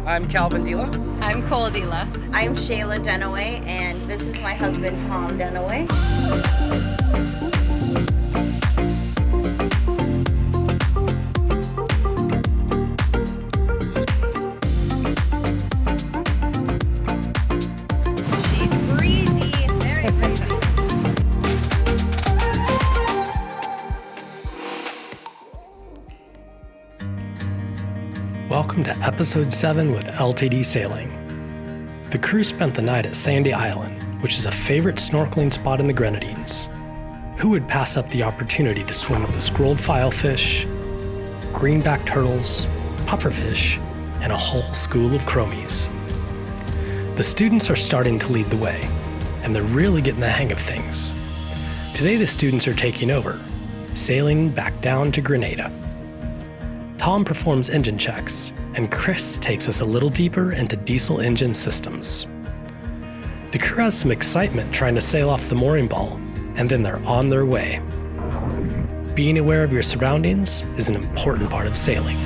I'm Calvin Dila. I'm Cole Dila. I'm Shayla Dunaway, and this is my husband, Tom Dunaway. She's breezy, very breezy. Welcome to episode 7 with LTD Sailing. The crew spent the night at Sandy Island, which is a favorite snorkeling spot in the Grenadines. Who would pass up the opportunity to swim with the scrolled filefish, greenback turtles, pufferfish, and a whole school of chromies? The students are starting to lead the way, and they're really getting the hang of things. Today the students are taking over, sailing back down to Grenada. Tom performs engine checks, and Chris takes us a little deeper into diesel engine systems. The crew has some excitement trying to sail off the mooring ball, and then they're on their way. Being aware of your surroundings is an important part of sailing.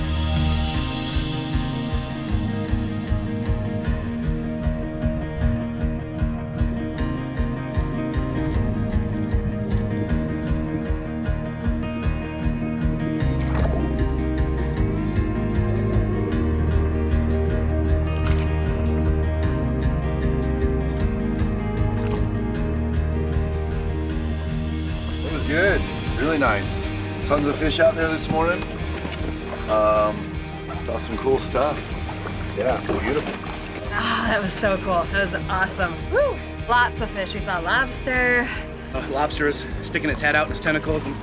Good, really nice. Tons of fish out there this morning. Saw some cool stuff. Yeah, beautiful. Oh, that was so cool. That was awesome. Woo! Lots of fish. We saw lobster. Lobster is sticking its head out in its tentacles, and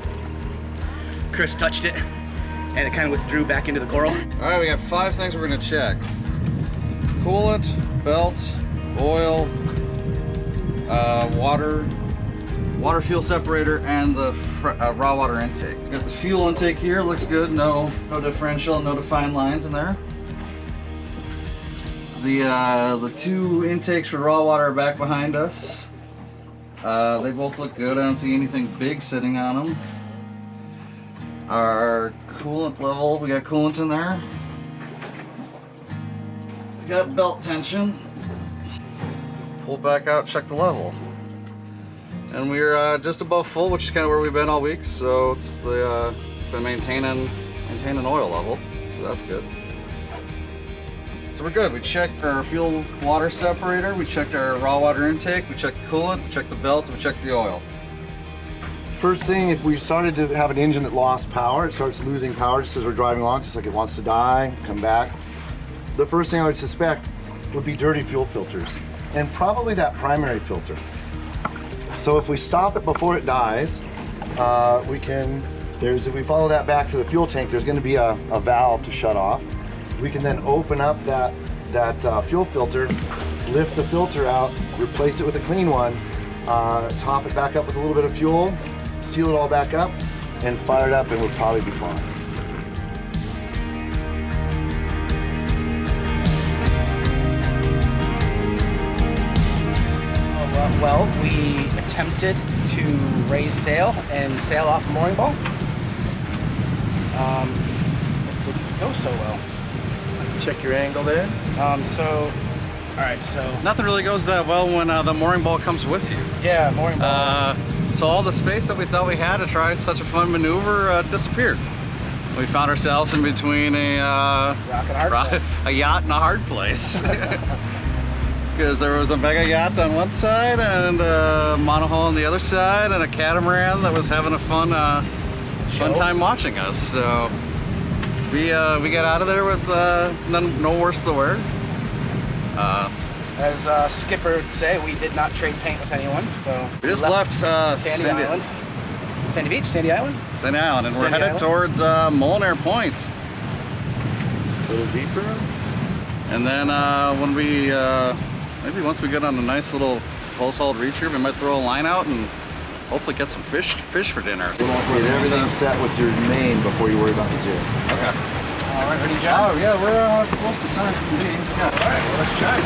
Chris touched it, and it kind of withdrew back into the coral. All right, we got 5 things we're gonna check. Coolant, belt, oil, water fuel separator, and the raw water intake. Got the fuel intake here, looks good. No differential, no defined lines in there. The 2 intakes for raw water are back behind us. They both look good. I don't see anything big sitting on them. Our coolant level, we got coolant in there. We got belt tension. Pull back out, check the level. And we're just above full, which is kind of where we've been all week. So it's been maintaining oil level, so that's good. So we're good. We checked our fuel water separator, we checked our raw water intake, we checked the coolant, we checked the belt, and we checked the oil. First thing, if we started to have an engine that lost power, it starts losing power just as we're driving along, just like it wants to die, come back. The first thing I would suspect would be dirty fuel filters, and probably that primary filter. So if we stop it before it dies, if we follow that back to the fuel tank, there's going to be a valve to shut off. We can then open up that fuel filter, lift the filter out, replace it with a clean one, top it back up with a little bit of fuel, seal it all back up, and fire it up, and we'll probably be fine. Well, we attempted to raise sail and sail off a mooring ball. It didn't go so well. Check your angle there. So Nothing really goes that well when the mooring ball comes with you. yeah, mooring ball. So all the space that we thought we had to try such a fun maneuver disappeared. We found ourselves in between a yacht and a hard place. Because there was a mega yacht on one side and a monohull on the other side, and a catamaran that was having a fun time watching us. So we got out of there with no worse the wear. As Skipper would say, we did not trade paint with anyone. So We just left Sandy Island. Sandy Beach, Sandy Island. Sandy Island, and we're Sandy headed Island? towards Molinaire Point. A little deeper. And then when we maybe once we get on a nice little close-hauled reacher, we might throw a line out and hopefully get some fish for dinner. Get everything set with your main before you worry about the jig. Okay. All right, ready, John? Oh yeah, we're close to sign. Yeah. All right, well, let's check.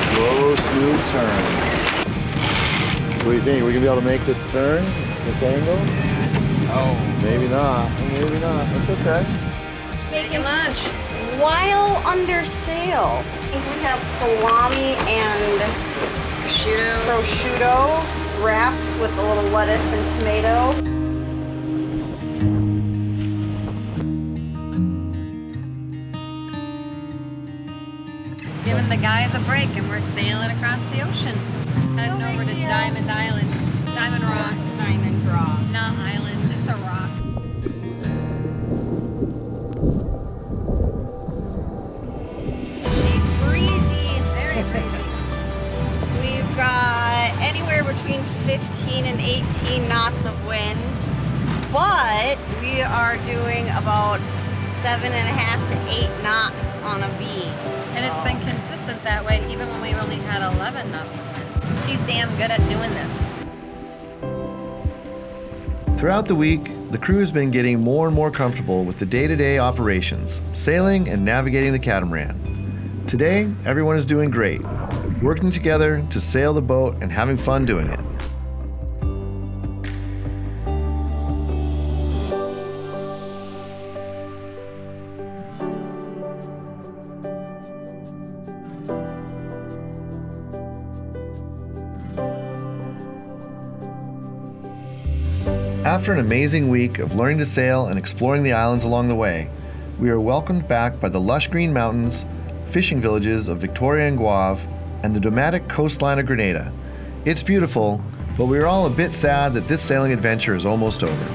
Slow, smooth turn. What do you think? Are we gonna be able to make this turn, this angle? Oh. Maybe not. Maybe not. That's okay. Make making lunch. While under sail, I think we have salami and prosciutto wraps with a little lettuce and tomato. Giving the guys a break, and we're sailing across the ocean. Heading over to Diamond Island. Diamond Rock. Diamond Rock. Not island, just a rock. She's breezy. Very breezy. We've got anywhere between 15 and 18 knots of wind, but we are doing about 7.5 to 8 knots on a beam. And it's been consistent that way even when we've only had 11 knots of wind. She's damn good at doing this. Throughout the week, the crew has been getting more and more comfortable with the day-to-day operations, sailing and navigating the catamaran. Today, everyone is doing great, working together to sail the boat and having fun doing it. After an amazing week of learning to sail and exploring the islands along the way, we are welcomed back by the lush green mountains, fishing villages of Victoria and Guave, and the dramatic coastline of Grenada. It's beautiful, but we are all a bit sad that this sailing adventure is almost over.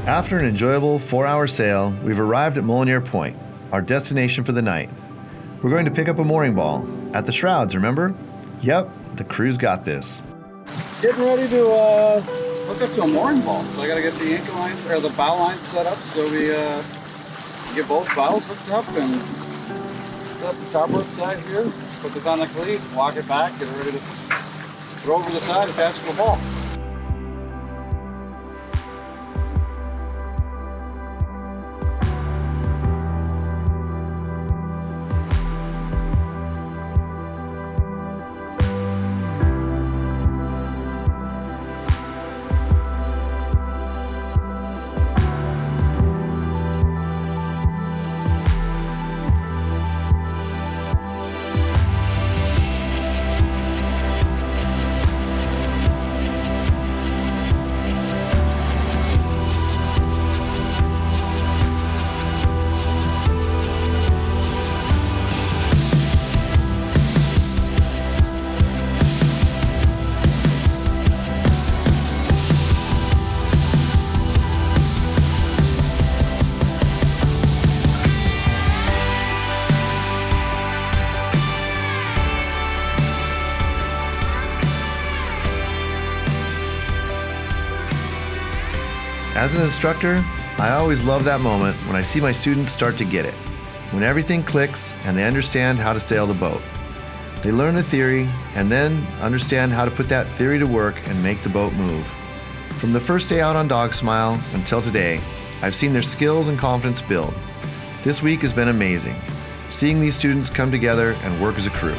After an enjoyable 4-hour sail, we've arrived at Moliniere Point, our destination for the night. We're going to pick up a mooring ball at the shrouds, remember? Yep, the crew's got this. Getting ready to hook up to a mooring ball. So I gotta get the anchor lines or the bow lines set up so we get both bows hooked up and set up the starboard side here. Put this on the cleat, walk it back, get it ready to throw over the side, attach to the ball. As an instructor, I always love that moment when I see my students start to get it, when everything clicks and they understand how to sail the boat. They learn the theory and then understand how to put that theory to work and make the boat move. From the first day out on Dog Smile until today, I've seen their skills and confidence build. This week has been amazing, seeing these students come together and work as a crew.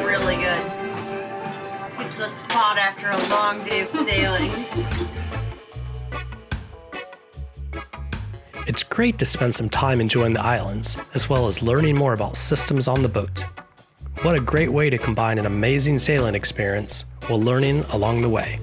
Really good. It's the spot after a long day of sailing. It's great to spend some time enjoying the islands, as well as learning more about systems on the boat. What a great way to combine an amazing sailing experience while learning along the way.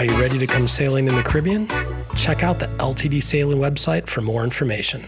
Are you ready to come sailing in the Caribbean? Check out the LTD Sailing website for more information.